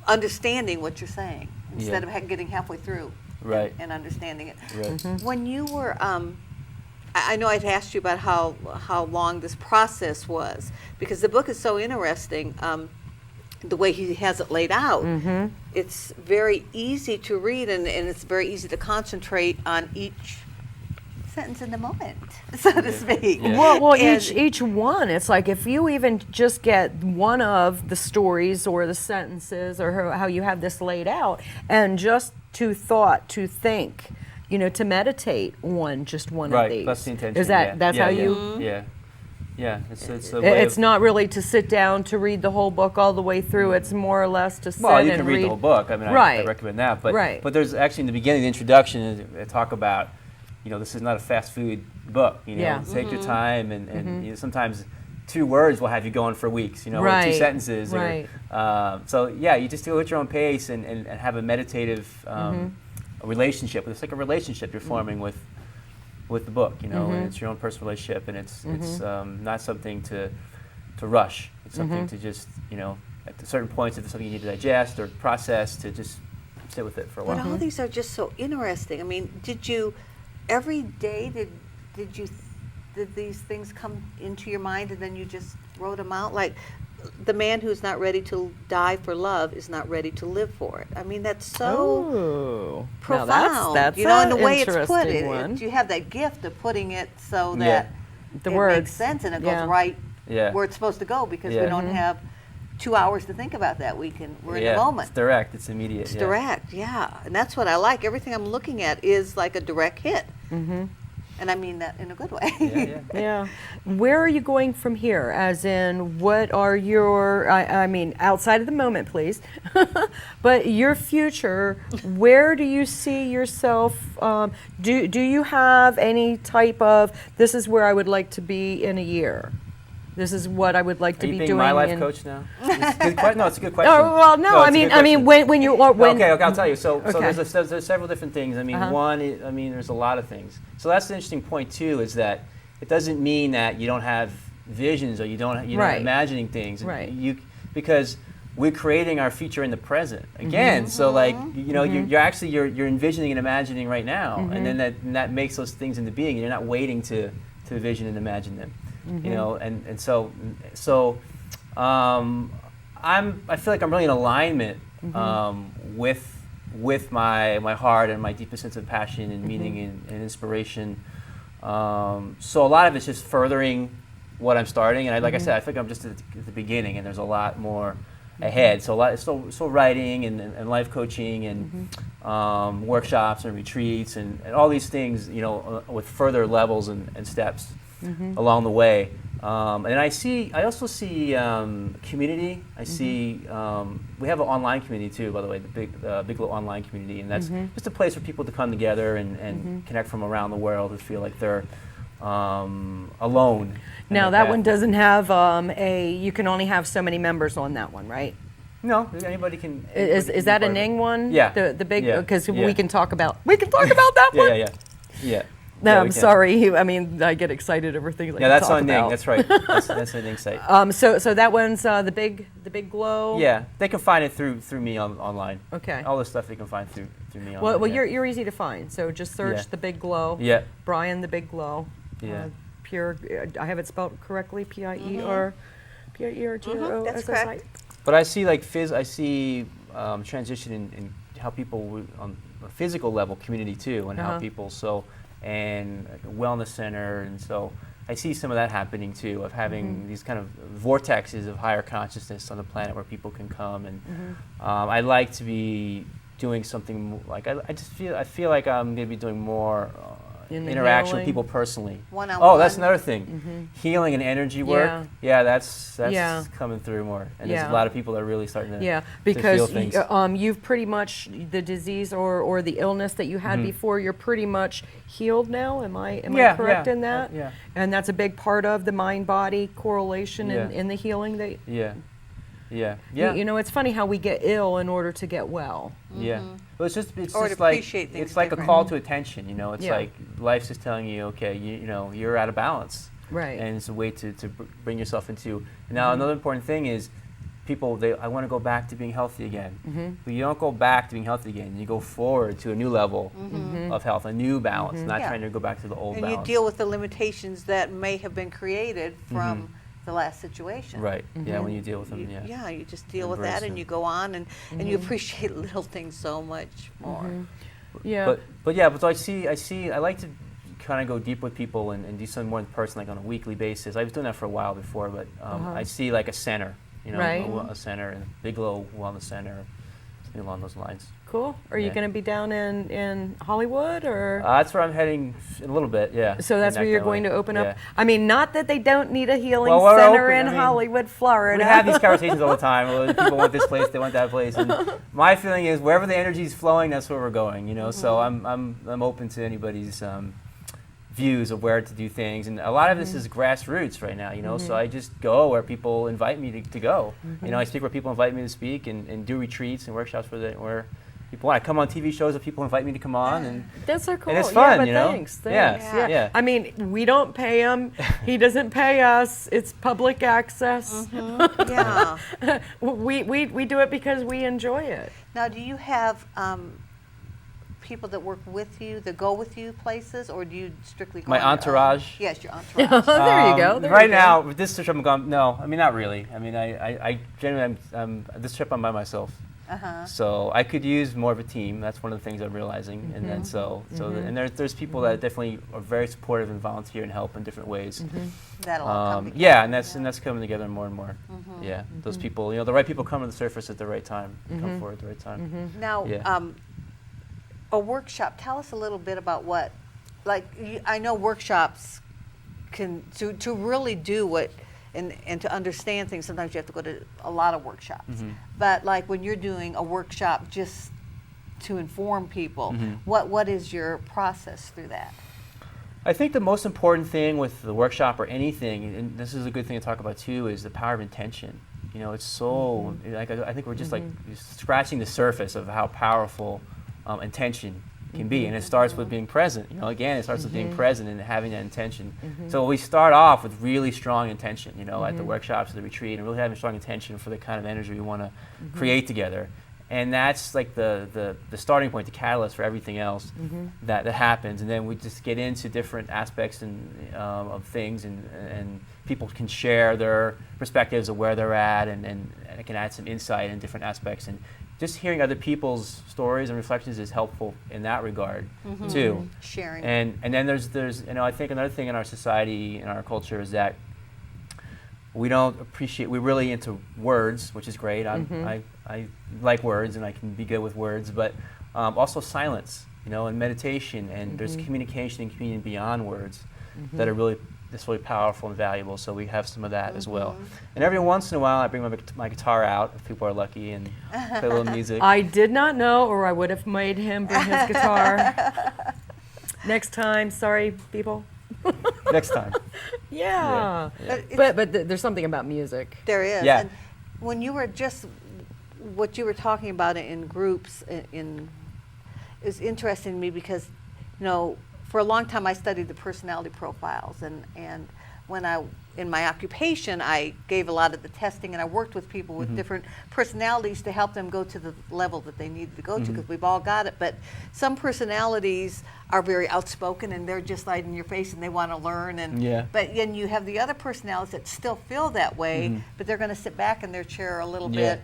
understanding what you're saying, instead of getting halfway through and understanding it. Right. When you were, I know I'd asked you about how long this process was, because the book is so interesting, the way he has it laid out. It's very easy to read, and it's very easy to concentrate on each sentence in the moment, so to speak. Well, And- each one, it's like if you even just get one of the stories or the sentences or how you have this laid out, and just to think, to meditate on just one of these. Right, that's the intention. Is that's how you? Yeah. It's a way It's not really to sit down to read the whole book all the way through. It's more or less to sit Well, you and can read the whole book. I mean, I recommend that. But there's actually in the beginning, the introduction, they talk about, this is not a fast food book. Take your time, and sometimes 2 words will have you going for weeks. Or 2 sentences. Right. So you just go at your own pace and have a meditative relationship. It's like a relationship you're forming with the book. And it's your own personal relationship, and it's not something to rush. It's something to just at certain points, if there's something you need to digest or process, to just sit with it for a while. But all these are just so interesting. I mean, did you every day did these things come into your mind, and then you just wrote them out? Like, the man who's not ready to die for love is not ready to live for it. I mean, that's so profound. Now that's and the way it's put, one. you have that gift of putting it so that the it words makes sense, and it goes right where it's supposed to go, because we don't have 2 hours to think about that. We're in the moment. It's direct. It's immediate. It's direct, and that's what I like. Everything I'm looking at is like a direct hit. And I mean that in a good way. Yeah. Where are you going from here? As in, what are your, I mean, outside of the moment, please, but your future, where do you see yourself? Do you have any type of, this is where I would like to be in a year? This is what I would like to be doing. Are you being my life coach now? No, it's a good question. Oh, well, no, I mean, when you are, when. Okay, I'll tell you. So there's several different things. I mean, there's a lot of things. So that's the interesting point too, is that it doesn't mean that you don't have visions or you're not imagining things. Right. Because we're creating our future in the present again. So like, you're actually you're envisioning and imagining right now, and then that makes those things into being. And you're not waiting to envision and imagine them. And so I feel like I'm really in alignment with my heart and my deepest sense of passion and meaning and inspiration. So a lot of it's just furthering what I'm starting, and like I said, I think I'm just at the beginning, and there's a lot more ahead. So still writing and life coaching and workshops and retreats and all these things, with further levels and steps along the way. And I also see community. I see we have an online community too, by the way, the Big Glow online community, and that's just a place for people to come together and connect from around the world and feel like they're alone. Now that one doesn't have you can only have so many members on that one, right? No, anybody can. Is that a Ning one? Yeah. The big, because we can talk about that one. Yeah. No, I'm sorry. I mean, I get excited over things like that. Yeah, that's on Ning. That's right. That's a Ning site. So that one's the big glow. Yeah, they can find it through me online. Okay. All the stuff they can find through me online. Well, you're easy to find. So just search the Big Glow. Yeah. Brian the Big Glow. Yeah. Pure. I have it spelled correctly. PIER. PIERGLO. That's correct. But I see transition in how people on a physical level, community too, and how people and like a wellness center, and so I see some of that happening too, of having these kind of vortexes of higher consciousness on the planet where people can come, and I'd like to be doing something like I feel like I'm going to be doing more In the interaction with healing. people personally. One-on-one. Oh, that's another thing. Healing and energy work. Yeah, that's Yeah. coming through more. And Yeah. there's a lot of people that are really starting to, Yeah, to feel because things. you've pretty much, the disease or the illness that you had before, you're pretty much healed now. Am I correct in that? Yeah. And that's a big part of the mind-body correlation Yeah. in the healing that. Yeah. Yeah. Yeah. You know, it's funny how we get ill in order to get well. Yeah. Well, it's Or just to like appreciate things it's like different. a call to attention. You know, it's Yeah. like life's just telling you, okay, you know, you're out of balance. Right. And it's a way to bring yourself into. Now, another important thing is, people I want to go back to being healthy again. But you don't go back to being healthy again. You go forward to a new level of health, a new balance, not Yeah. trying to go back to the old And balance. you deal with the limitations that may have been created from the last situation. Right. Yeah. When you deal with them. You, Yeah. you just deal with Embrace that and it. you go on and you appreciate little things so much more. Yeah. But yeah. But I like to kind of go deep with people and do something more in person, like on a weekly basis. I was doing that for a while before, but I see like a center. You know, Right. a center, and Bigelow Wellness Center, something along those lines. Cool. Are you Yeah. going to be down in Hollywood or? That's where I'm heading in a little bit. Yeah. So that's in where that you're kind of going way. to open up. Yeah. I mean, not that they don't need a healing Well, we're center open. in I mean, Hollywood, Florida. We have these conversations all the time. Well, people want this place, they want that place, and my feeling is wherever the energy is flowing, that's where we're going. You know, so I'm open to anybody's views of where to do things, and a lot of this is grassroots right now. You know, so I just go where people invite me to go. You know, I speak where people invite me to speak, and do retreats and workshops where people want. I come on TV shows that people invite me to come on, and That's so cool. and it's fun, yeah, but you know? Thanks. Yeah, Thanks. yeah. I mean, we don't pay him. He doesn't pay us. It's public access. Yeah. We do it because we enjoy it. Now, do you have people that work with you, that go with you places, or do you strictly go My on your own? entourage? Yes, your entourage. There you go. There Right you go. now, with this trip I'm going. No, I mean not really. I mean I generally this trip I'm by myself. So I could use more of a team. That's one of the things I'm realizing. And then and there's people that definitely are very supportive and volunteer and help in different ways. That'll all come together. Yeah, and that's coming together more and more. Yeah, those people, you know, the right people come to the surface at the right time, come forward at the right time. Now, Yeah. a workshop, tell us a little bit about what, like, I know workshops can, to really do what, and to understand things, sometimes you have to go to a lot of workshops. But like when you're doing a workshop just to inform people, what is your process through that? I think the most important thing with the workshop or anything, and this is a good thing to talk about too, is the power of intention. You know, it's so, like, I think we're just like scratching the surface of how powerful intention can be, and it starts with being present. You know, again, it starts with being present and having that intention. So we start off with really strong intention, you know, at the workshops, the retreat, and really having strong intention for the kind of energy we want to create together. And that's like the starting point, the catalyst for everything else that happens. And then we just get into different aspects of things, and people can share their perspectives of where they're at, and it can add some insight in different aspects. And just hearing other people's stories and reflections is helpful in that regard too. Sharing. And then there's you know, I think another thing in our society, in our culture, is that we don't appreciate, we're really into words, which is great. I like words and I can be good with words, but also silence, you know, and meditation, and there's communication and communion beyond words that are really powerful and valuable. So we have some of that as well. And every once in a while I bring my guitar out if people are lucky and play a little music. I did not know, or I would have made him bring his guitar. Next time, sorry, people. Next time. Yeah. But But there's something about music. there is. Yeah. And when you were just, what you were talking about in groups is interesting to me because, you know, for a long time I studied the personality profiles, and when in my occupation I gave a lot of the testing, and I worked with people with different personalities to help them go to the level that they needed to go to, because we've all got it. But some personalities are very outspoken and they're just right in your face and they want to learn, but then you have the other personalities that still feel that way, but they're going to sit back in their chair a little bit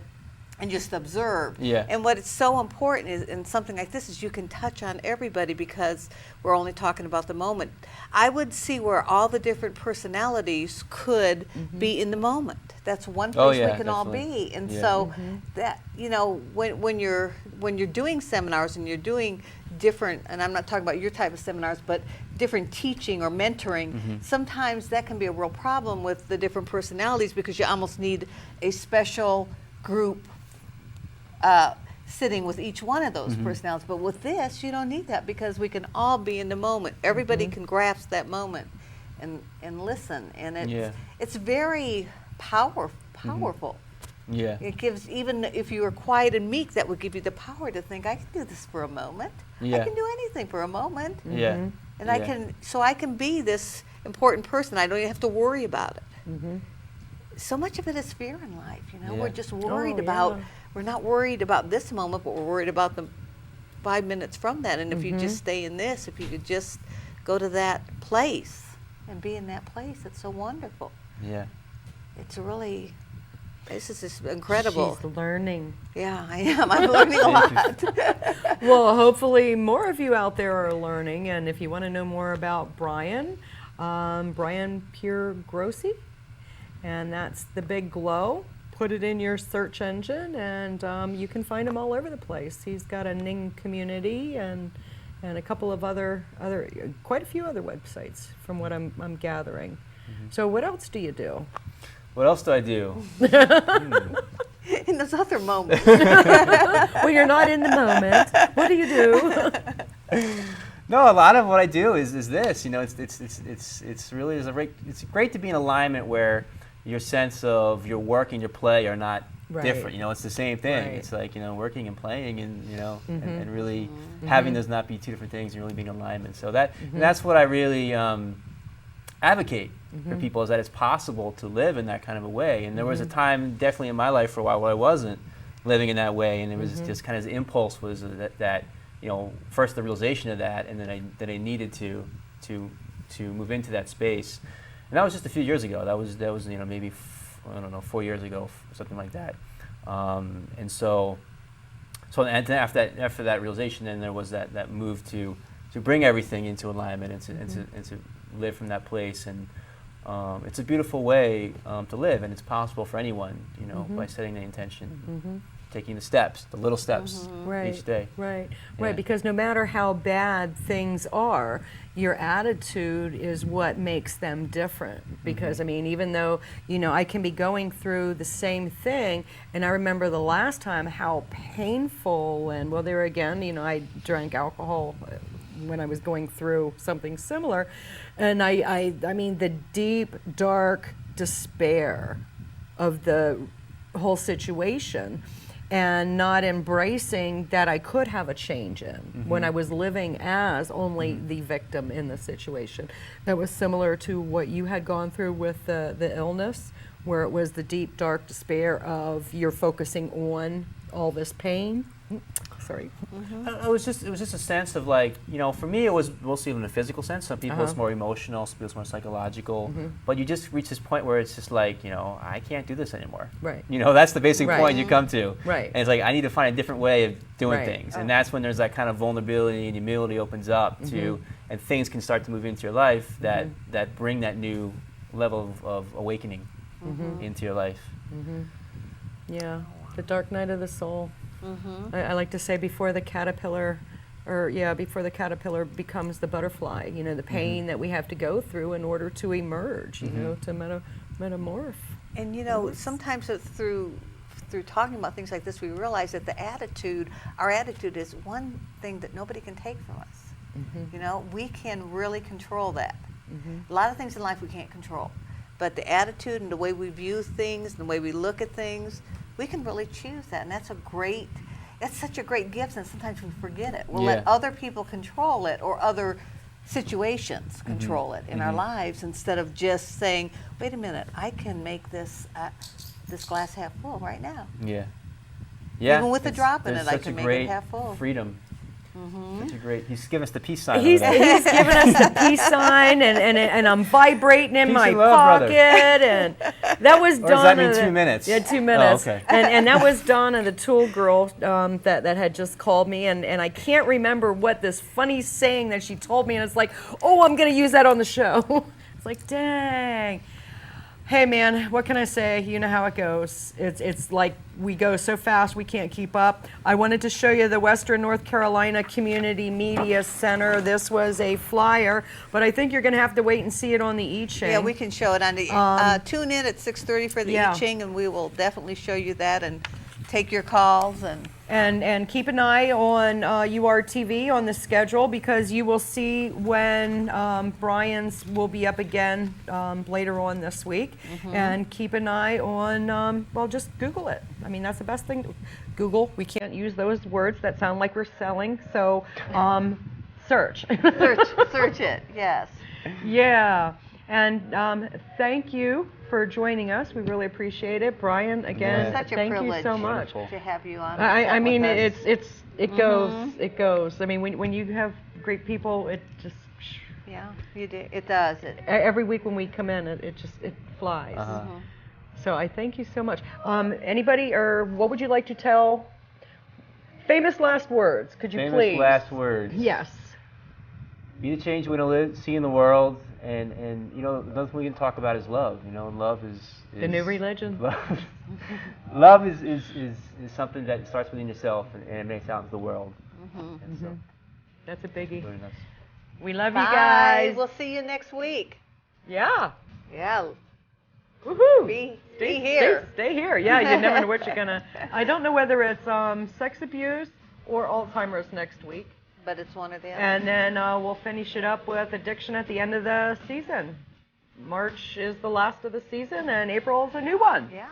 and just observe. Yeah. And what is so important is, in something like this, is you can touch on everybody because we're only talking about the moment. I would see where all the different personalities could be in the moment. That's one place we can all be. And so that, you know, when you're doing seminars and you're doing different, and I'm not talking about your type of seminars, but different teaching or mentoring, sometimes that can be a real problem with the different personalities because you almost need a special group sitting with each one of those personalities. But with this, you don't need that because we can all be in the moment. Everybody can grasp that moment and listen. And it's very powerful. Yeah. It gives, even if you were quiet and meek, that would give you the power to think, I can do this for a moment. Yeah. I can do anything for a moment. Yeah. And I can be this important person. I don't even have to worry about it. So much of it is fear in life, you know. We're just worried about, we're not worried about this moment, but we're worried about the 5 minutes from that. And if you just stay in this, if you could just go to that place and be in that place, it's so wonderful. Yeah. It's really, this is just incredible. She's learning. Yeah, I am. I'm learning a lot. Well, hopefully more of you out there are learning. And if you want to know more about Brian, Brian Piergrossi, and that's The Big Glow. Put it in your search engine, and you can find him all over the place. He's got a Ning community and a couple of other quite a few other websites from what I'm gathering. So what else do you do? What else do I do? In those other moments. Well, you're not in the moment. What do you do? No, a lot of what I do is this. You know, it's really it's great to be in alignment where your sense of your work and your play are not different. You know, it's the same thing. Right. It's like, you know, working and playing, and you know, and really having those not be two different things and really being in alignment. So that's what I really advocate for people, is that it's possible to live in that kind of a way. And there was a time definitely in my life for a while where I wasn't living in that way, and it was just kind of the impulse was that you know, first the realization of that, and then I needed to move into that space. And that was just a few years ago. That was you know, maybe I don't know, 4 years ago, something like that. And so and then after that realization, then there was that move to bring everything into alignment and to live from that place. And it's a beautiful way to live, and it's possible for anyone, you know, by setting the intention, taking the steps, the little steps each day. Right, Yeah. because no matter how bad things are, your attitude is what makes them different. Because I mean, even though, you know, I can be going through the same thing, and I remember the last time how painful, and well, there again, you know, I drank alcohol when I was going through something similar, and I mean, the deep, dark despair of the whole situation, and not embracing that I could have a change in when I was living as only the victim in the situation. That was similar to what you had gone through with the illness, where it was the deep, dark despair of you're focusing on all this pain. Sorry. It was just a sense of, like, you know, for me it was mostly in a physical sense. Some people it's more emotional, some people it's more psychological. But you just reach this point where it's just like, you know, I can't do this anymore. Right. You know, that's the basic Right. point you come to. Right. And it's like, I need to find a different way of doing Right. things. And that's when there's that kind of vulnerability and humility opens up to, and things can start to move into your life that bring that new level of awakening into your life. Yeah, the dark night of the soul. I like to say before the caterpillar becomes the butterfly, you know, the pain that we have to go through in order to emerge, you know, to metamorph. And you know, sometimes through talking about things like this, we realize that our attitude is one thing that nobody can take from us. You know, we can really control that. A lot of things in life we can't control, but the attitude and the way we view things and the way we look at things, we can really choose that, and that's such a great gift, and sometimes we forget it. We'll let other people control it, or other situations control it in our lives, instead of just saying, wait a minute, I can make this glass half full right now. Yeah. Even with a drop in it, I can make it half full. Freedom. Such a great. He's given us the peace sign. He's over there. given us the peace sign, and I'm vibrating in Peace my and love, pocket, brother. and that was Or does that Donna. mean 2 minutes? Yeah, 2 minutes. Oh, okay. And that was Donna, the tool girl, that had just called me, and I can't remember what this funny saying that she told me, and it's like, oh, I'm going to use that on the show. It's like, dang. Hey man, what can I say? You know how it goes. It's like we go so fast we can't keep up. I wanted to show you the Western North Carolina Community Media Center. This was a flyer, but I think you're going to have to wait and see it on the I-Ching. Yeah, we can show it on the, tune in at 6:30 for the yeah. I-Ching, and we will definitely show you that and take your calls. And keep an eye on URTV on the schedule, because you will see when Brian's will be up again later on this week. And keep an eye on, well, just Google it. I mean, that's the best thing. Google, we can't use those words that sound like we're selling, so search. Search it, yes. Yeah, and thank you for joining us. We really appreciate it. Brian, again, Such a thank you privilege so much. to have you on. I mean, with us. it goes. I mean, when you have great people, it just, Yeah, you do. It does. every week when we come in, it flies. So I thank you so much. Anybody, or what would you like to tell? Famous last words, could you please? Famous last words. Yes. Be the change we want to live, see in the world, and you know, another thing we can talk about is love. You know, and love is The new religion. Love is something that starts within yourself and it makes out into the world. And so, That's a biggie. very nice. We love Bye. you guys. We'll see you next week. Yeah. Yeah. Woohoo. Be here. Stay here. Yeah, you never know what you're gonna. I don't know whether it's sex abuse or Alzheimer's next week. But it's one of them. And then we'll finish it up with addiction at the end of the season. March is the last of the season, and April is a new one. Yeah.